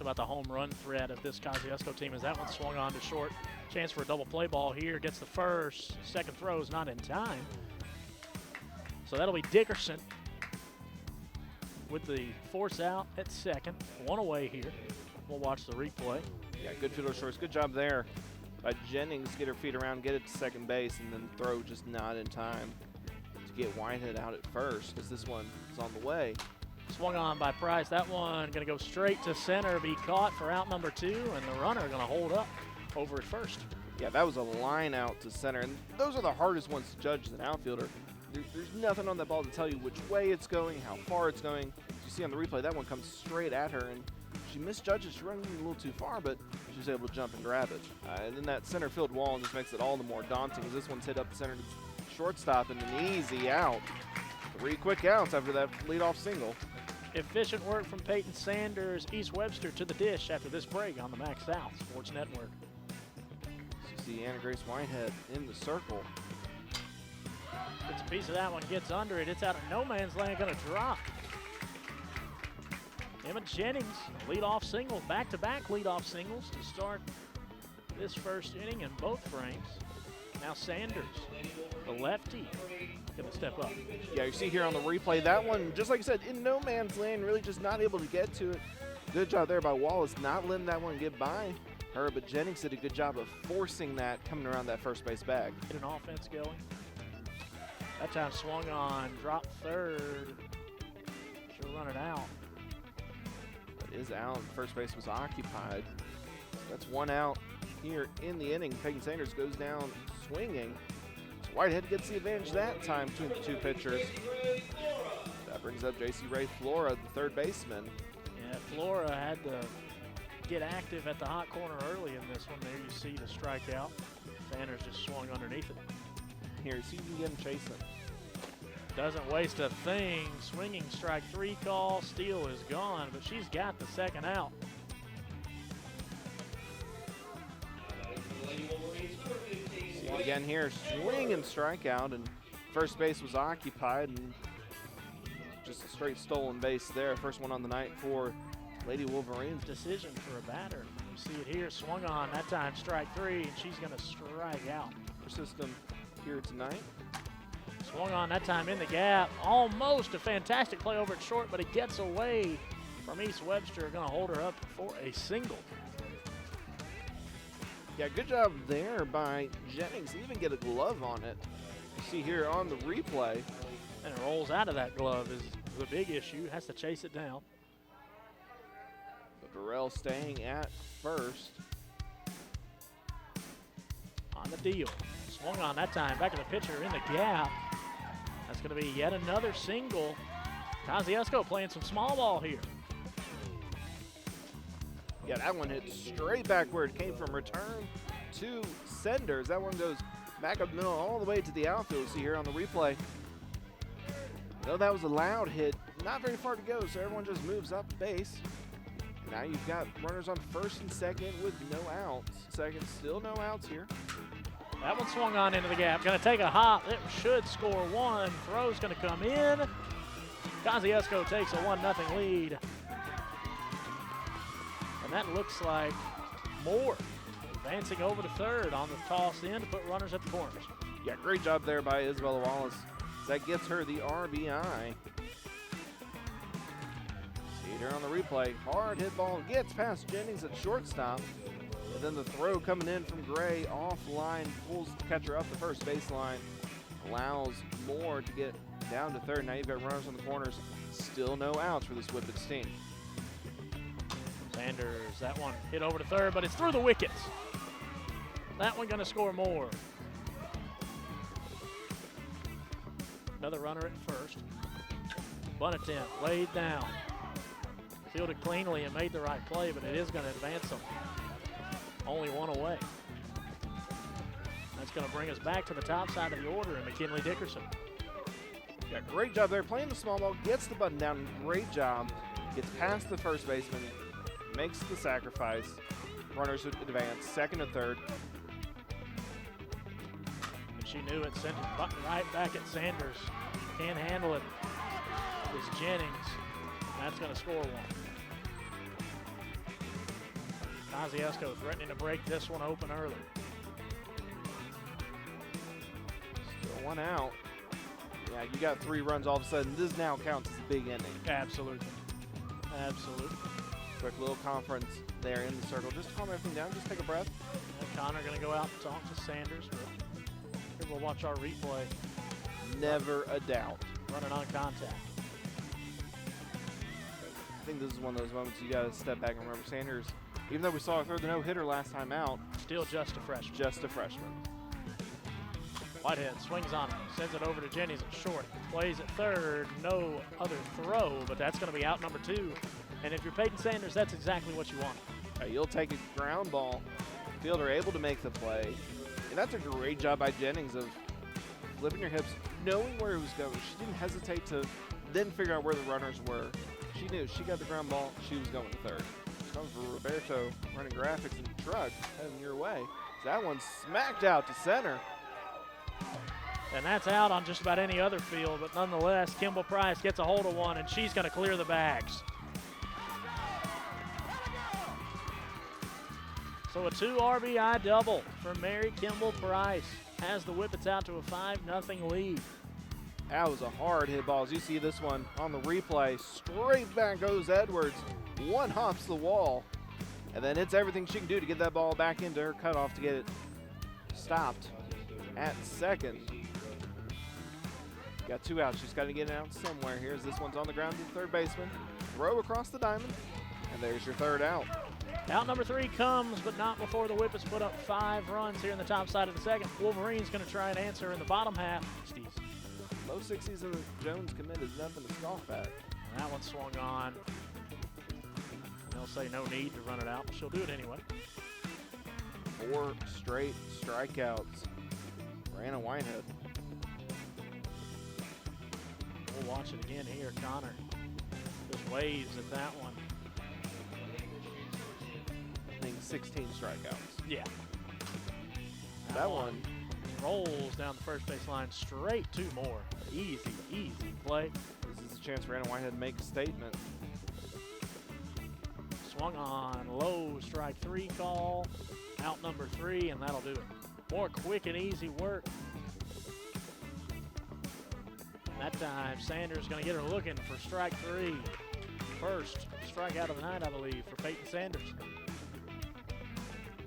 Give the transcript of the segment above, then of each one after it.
about the home run threat of this Kosciusko team as that one swung on to short. Chance for a double play ball here. Gets the first. Second throw is not in time. So that'll be Dickerson with the force out at second. One away here. We'll watch the replay. Yeah, good fielder shorts. Good job there by Jennings. Get her feet around, get it to second base, and then throw just not in time to get Whitehead out at first as this one is on the way. Swung on by Price. That one going to go straight to center, be caught for out number 2, and the runner going to hold up over at first. Yeah, that was a line out to center, and those are the hardest ones to judge as an outfielder. There's nothing on that ball to tell you which way it's going, how far it's going. As you see on the replay, that one comes straight at her, and she misjudges. She runs a little too far, but she's able to jump and grab it. And then that center field wall just makes it all the more daunting as this one's hit up the center to shortstop and an easy out. 3 quick outs after that leadoff single. Efficient work from Peyton Sanders. East Webster to the dish after this break on the Mac South Sports Network. So you see Anna Grace Whitehead in the circle. Gets a piece of that one, gets under it. It's out of no man's land, going to drop. Emma Jennings, leadoff single, back-to-back leadoff singles to start this first inning in both frames. Now Sanders, the lefty, going to step up. Yeah, you see here on the replay, that one, just like I said, in no man's land, really just not able to get to it. Good job there by Wallace, not letting that one get by her, but Jennings did a good job of forcing that coming around that first base bag. Get an offense going. That time swung on, dropped third. She'll run it out. That is out, first base was occupied. That's one out here in the inning. Peyton Sanders goes down swinging. So Whitehead gets the advantage that time between the 2 pitchers. That brings up J.C. Ray Flora, the third baseman. Yeah, Flora had to get active at the hot corner early in this one. There you see the strikeout. Sanders just swung underneath it. Here, see if you can get him chasing. Doesn't waste a thing. Swinging strike 3 call. Steal is gone, but she's got the second out. See it again here. Swing and strikeout, and first base was occupied, and just a straight stolen base there. First one on the night for Lady Wolverines. Decision for a batter. You see it here. Swung on. That time strike 3, and she's going to strike out. Her system here tonight. Swung on that time in the gap. Almost a fantastic play over at short, but it gets away from East Webster. Going to hold her up for a single. Yeah, good job there by Jennings. Even get a glove on it. You see here on the replay. And it rolls out of that glove is the big issue. Has to chase it down. But Burrell staying at first. On the deal. Swung on that time. Back to the pitcher in the gap. That's going to be yet another single. Kosciusko playing some small ball here. Yeah, that one hit straight back where it came from. Return to Sanders. That one goes back up the middle all the way to the outfield. See here on the replay. Though that was a loud hit, not very far to go, so everyone just moves up base. Now you've got runners on first and second with no outs. Second, still no outs here. That one swung on into the gap. Going to take a hop. It should score 1. Throw's going to come in. Kosciusko takes a 1-0 lead. And that looks like Moore advancing over to third on the toss in to put runners at the corners. Yeah, great job there by Isabella Wallace. That gets her the RBI. See her on the replay. Hard hit ball gets past Jennings at shortstop. And then the throw coming in from Gray offline pulls the catcher up the first baseline. Allows Moore to get down to third. Now you've got runners on the corners. Still no outs for this Whippets team. Sanders, that one hit over to third, but it's through the wickets. That one going to score more. Another runner at first. Bunt attempt, laid down. Fielded cleanly and made the right play, but it is going to advance them. Only one away. That's going to bring us back to the top side of the order and McKinley Dickerson. Yeah, great job there. Playing the small ball, gets the button down. Great job. Gets past the first baseman. Makes the sacrifice. Runners advance, second and third. And she knew it, sent it right back at Sanders. Can't handle it. It's Jennings. That's going to score 1. Kosciusko threatening to break this one open early. Still one out. Yeah, you got 3 runs all of a sudden. This now counts as a big inning. Absolutely. Absolutely. Quick little conference there in the circle. Just to calm everything down. Just take a breath. Connor going to go out and talk to Sanders. But here we'll watch our replay. Never a doubt. Running on contact. I think this is one of those moments you got to step back and remember Sanders, even though we saw her throw the no-hitter last time out. Still just a freshman. Just a freshman. Whitehead swings on it, sends it over to Jennings at short, plays at third, no other throw, but that's going to be out number 2. And if you're Peyton Sanders, that's exactly what you want. You'll take a ground ball. Fielder able to make the play. And that's a great job by Jennings of flipping her hips, knowing where he was going. She didn't hesitate to then figure out where the runners were. She knew she got the ground ball, she was going to third. Comes for Roberto running graphics and truck heading your way. That one smacked out to center. And that's out on just about any other field, but nonetheless, Kimball Price gets a hold of one, and she's going to clear the bags. So a 2 RBI double for Mary Kimball Price has the Whippets out to a 5-0 lead. That was a hard hit ball. As you see this one on the replay, straight back goes Edwards. One hops the wall, and then it's everything she can do to get that ball back into her cutoff to get it stopped at second. Got 2 outs. She's got to get it out somewhere. Here's this one's on the ground to the third baseman. Throw across the diamond, and there's your third out. Out number 3 comes, but not before the Whippets put up 5 runs here in the top side of the second. Wolverines going to try and answer in the bottom half. Low 60s and the Jones commit is nothing to scoff at. And that one swung on. They'll say no need to run it out, but she'll do it anyway. 4 straight strikeouts for Anna Whitehead. We'll watch it again here. Connor just waves at that one. I think 16 strikeouts. Yeah. That one rolls down the first base line straight 2 more. Easy, easy play. This is a chance for Anna Whitehead to make a statement. Swung on, low, strike 3 call. Out number 3, and that'll do it. More quick and easy work. That time, Sanders going to get her looking for strike 3. First strikeout of the night, I believe, for Peyton Sanders.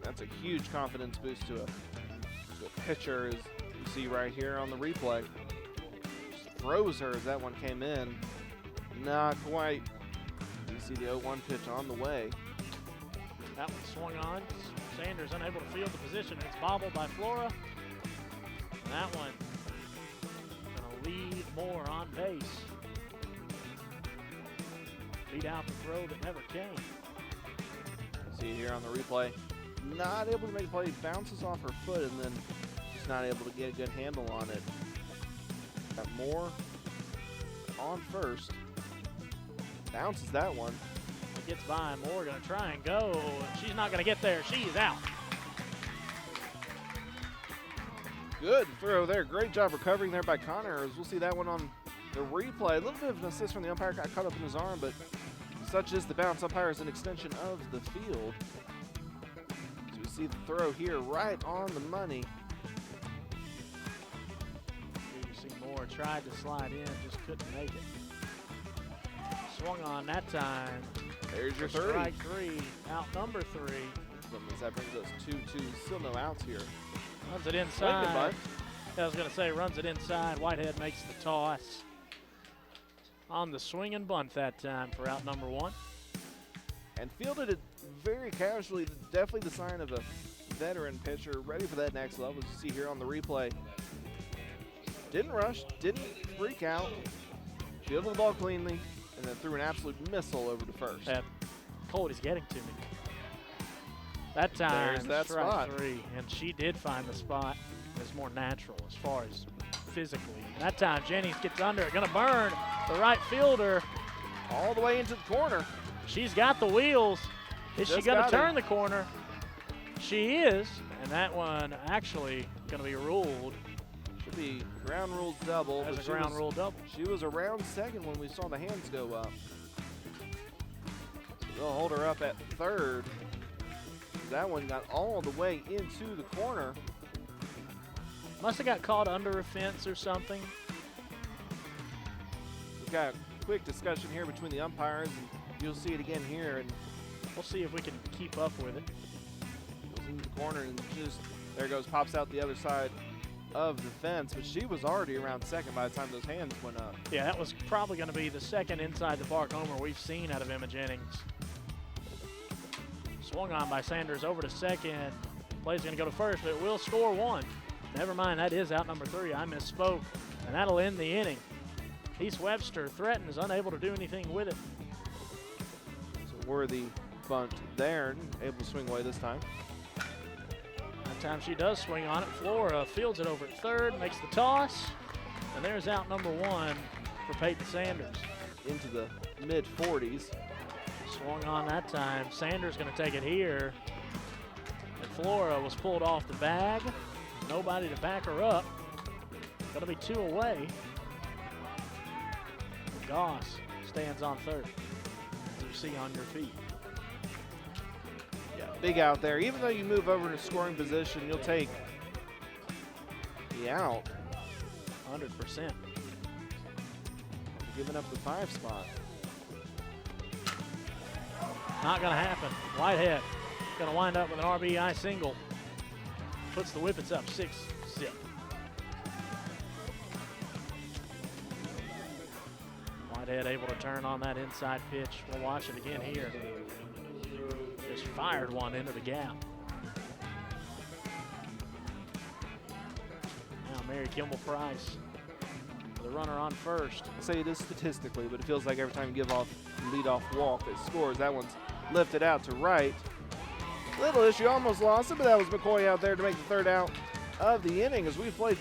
That's a huge confidence boost to a pitcher, as you see right here on the replay. Just froze her as that one came in. Not quite. You see the 0-1 pitch on the way. That one swung on. Sanders unable to field the position. It's bobbled by Flora. And that one going to leave Moore on base. Beat out the throw that never came. See here on the replay. Not able to make a play. Bounces off her foot and then just not able to get a good handle on it. Got Moore on first. Bounces that one. It gets by. Moore going to try and go. And she's not going to get there. She's out. Good throw there. Great job recovering there by Connor. As we'll see that one on the replay. A little bit of an assist from the umpire. Got caught up in his arm, but such is the bounce. Umpire is an extension of the field. So we see the throw here right on the money. Here you see Moore tried to slide in, just couldn't make it. Swung on that time. There's your 30. Strike 3, out number 3. That brings us 2-2. Still no outs here. Runs it inside. I was going to say, runs it inside. Whitehead makes the toss. On the swing and bunt that time for out number 1. And fielded it very casually. Definitely the sign of a veteran pitcher ready for that next level, as you see here on the replay. Didn't rush, didn't freak out. Fielded the ball cleanly, and then threw an absolute missile over to first. Cody's getting to me. That time, there's that strike spot. 3, and she did find the spot. It's more natural as far as physically. That time, Jennings gets under it, gonna burn the right fielder. All the way into the corner. She's got the wheels. Is she gonna turn the corner? She is, and that one actually gonna be ruled. Should be ground rule double. As a ground rule double. She was around second when we saw the hands go up. So they'll hold her up at third. That one got all the way into the corner. Must have got caught under a fence or something. We've got a quick discussion here between the umpires, and you'll see it again here. And we'll see if we can keep up with it. Goes into the corner and just, there goes, pops out the other side of the fence, but she was already around second by the time those hands went up. Yeah, that was probably going to be the second inside the park homer we've seen out of Emma Jennings. Swung on by Sanders over to second. Play's going to go to first, but it will score one. Never mind, that is out number 3. I misspoke, and that'll end the inning. East Webster threatens, unable to do anything with it. So worthy bunt there, able to swing away this time. That time she does swing on it. Flora fields it over at third, makes the toss, and there's out number 1 for Peyton Sanders. Into the mid-40s. Swung on that time. Sanders going to take it here. And Flora was pulled off the bag. Nobody to back her up. Going to be 2 away. Goss stands on third, as you see on your feet. Yeah, big out there. Even though you move over to scoring position, you'll take the out. 100%. Giving up the 5 spot. Not going to happen. Whitehead going to wind up with an RBI single. Puts the Whippets up 6-0. Whitehead able to turn on that inside pitch. We'll watch it again here. Just fired one into the gap. Now Mary Kimball Price, the runner on first. I'll say it is statistically, but it feels like every time you give off lead-off walk, it scores. That one's lifted out to right. Little issue, almost lost it, but that was McCoy out there to make the third out of the inning as we've played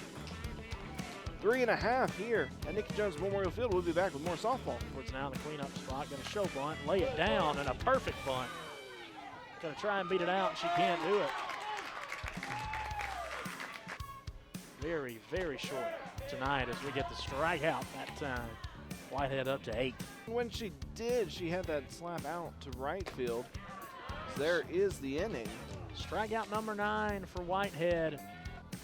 3.5 here at Nicky Jones Memorial Field. We'll be back with more softball. Towards now the cleanup spot, going to show bunt, lay it down, and a perfect bunt. Going to try and beat it out. She can't do it. Very, very short tonight as we get the strikeout that time. Whitehead up to 8. When she did, she had that slap out to right field. So there is the inning. Strikeout number 9 for Whitehead.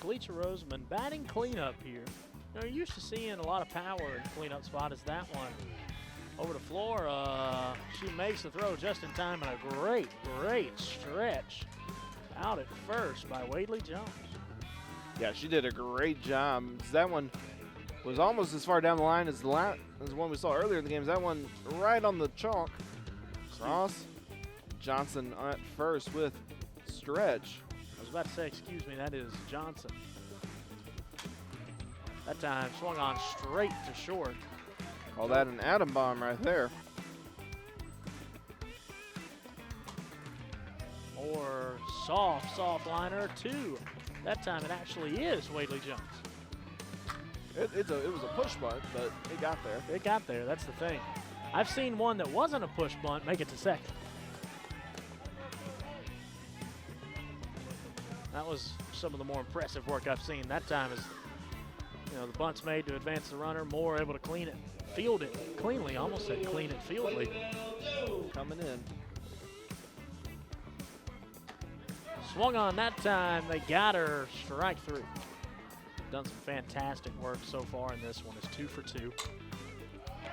Felicia Roseman batting cleanup here. You know, you're used to seeing a lot of power in cleanup spot as that one. Over to Flora. She makes the throw just in time, and a great, great stretch out at first by Wadley Jones. Yeah, she did a great job. That one was almost as far down the line as the one we saw earlier in the game. That one right on the chalk. Cross. Johnson at first with stretch. I was about to say, excuse me, that is Johnson. That time swung on straight to short. Call that an atom bomb right there. Or soft liner 2. That time it actually is Wadley Jones. It was a push bunt, but it got there. It got there, that's the thing. I've seen one that wasn't a push bunt make it to second. That was some of the more impressive work I've seen. That time is, you know, the bunt's made to advance the runner, Moore able to clean it, field it cleanly, almost said clean it fieldly. Coming in. Swung on that time, they got her, strike 3. Done some fantastic work so far in this one. It's 2 for 2.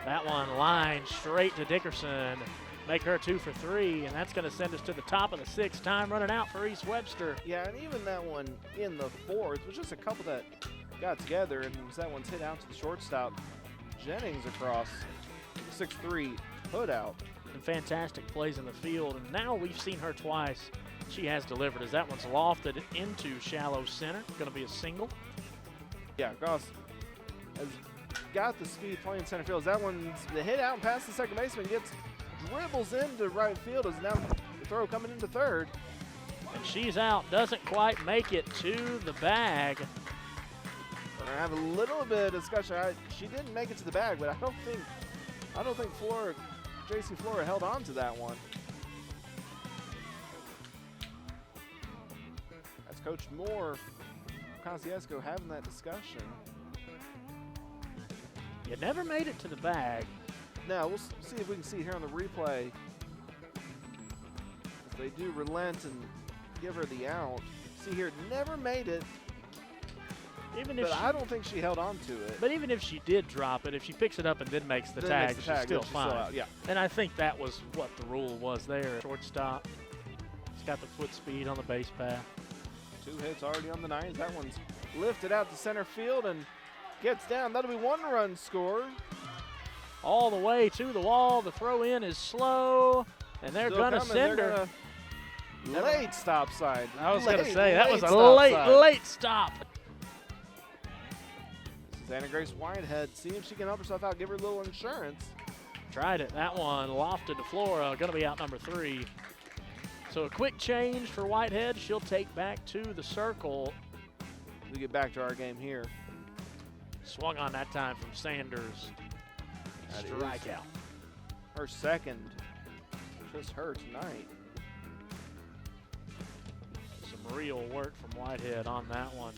That one lined straight to Dickerson. Make her 2 for 3, and that's going to send us to the top of the 6th. Time running out for East Webster. Yeah, and even that one in the 4th was just a couple that got together, and that one's hit out to the shortstop. Jennings across 6-3 put out. And fantastic plays in the field, and now we've seen her twice. She has delivered as that one's lofted into shallow center. Going to be a single. Yeah, Goss has got the speed playing center field. That one's the hit out and past the second baseman, dribbles into right field as now the throw coming into third. And she's out, doesn't quite make it to the bag. We're gonna have a little bit of discussion. She didn't make it to the bag, but I don't think JC Flora held on to that one. That's Coach Moore, Kosciusko having that discussion. You never made it to the bag. Now, we'll see if we can see here on the replay. If they do relent and give her the out. See here, never made it, Even if but she, I don't think she held on to it. but even if she did drop it, if she picks it up and then makes the Then tag, makes the tag, she's still then she's fine. out. Yeah. And I think that was what the rule was there. Shortstop. He's got the foot speed on the base path. 2 hits already on the 9s. That one's lifted out to center field and gets down. That'll be 1 run scored. All the way to the wall. The throw in is slow, and they're Still going to coming. send They're her. gonna late stop sign. I was going to Late, say, that was a stop late, sign. late stop. This is Anna Grace Whitehead. See if she can help herself out, give her a little insurance. Tried it. That one lofted to Flora. Going to be out number 3. So a quick change for Whitehead. She'll take back to the circle. We get back to our game here. Swung on that time from Sanders. That is Strikeout. her second. Just her tonight. Some real work from Whitehead on that one.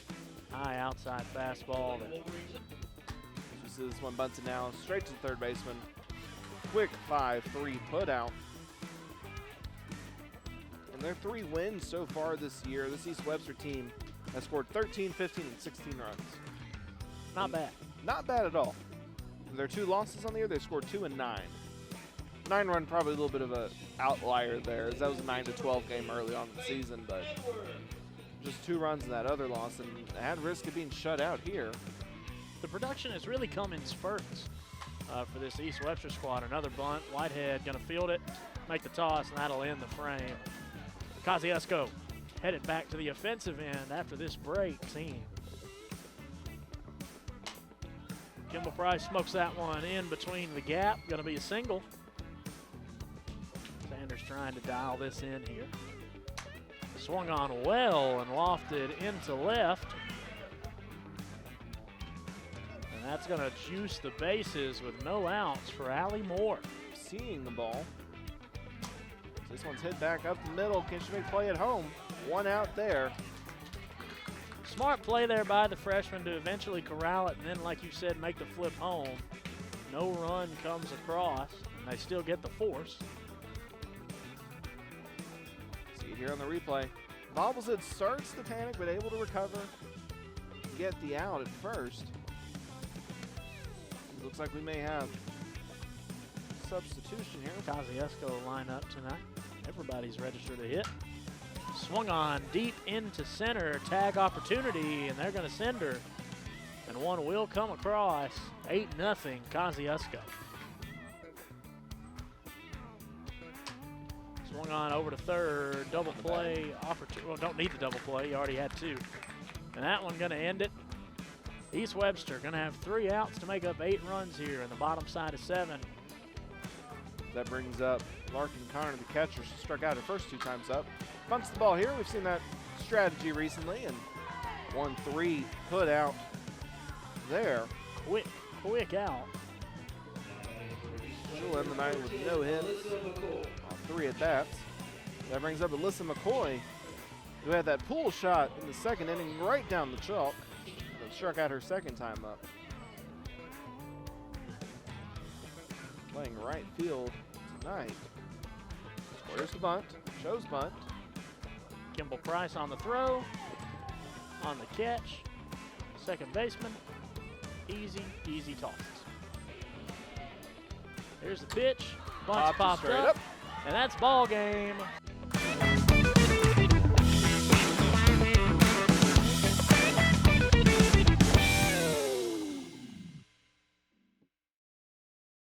High outside fastball. You see this one bunts it now straight to the third baseman. Quick 5-3 put out. And their 3 wins so far this year. This East Webster team has scored 13, 15, and 16 runs. Not bad. Not bad at all. Their 2 losses on the year, they scored 2 and 9. 9 run probably a little bit of an outlier there, as that was a 9-12 game early on in the season, but just 2 runs in that other loss, and had risk of being shut out here. The production has really come in spurts for this East Webster squad. Another bunt. Whitehead going to field it, make the toss, and that'll end the frame. Kosciusko headed back to the offensive end after this break. Kimball Price smokes that one in between the gap. Going to be a single. Sanders trying to dial this in here. Swung on well and lofted into left. And that's going to juice the bases with no outs for Allie Moore. Seeing the ball. This one's hit back up the middle. Can she make play at home? 1 out there. Smart play there by the freshman to eventually corral it and then, like you said, make the flip home. No run comes across, and they still get the force. See it here on the replay. Bobbles it, starts to panic, but able to recover. Get the out at first. It looks like we may have substitution here. Kosciusko line up tonight. Everybody's registered a hit. Swung on deep into center, tag opportunity, and they're going to send her. And one will come across. 8-0 Kosciusko. Swung on over to third, double play opportunity. Well, don't need the double play, you already had 2. And that one going to end it. East Webster going to have 3 outs to make up 8 runs here in the bottom side of 7. That brings up Larkin Connor, the catcher. She struck out her first 2 times up. Bunts the ball here. We've seen that strategy recently. And 1-3 put out there. Quick out. She'll end the night with no hits. 3 at bats. That brings up Alyssa McCoy, who had that pull shot in the 2nd inning right down the chalk. That struck out her 2nd time up. Playing right field tonight. Squares the bunt. Shows bunt. Kimball Price on the throw, on the catch, second baseman, easy tosses. Here's the pitch, bunch popped straight up, and that's ball game.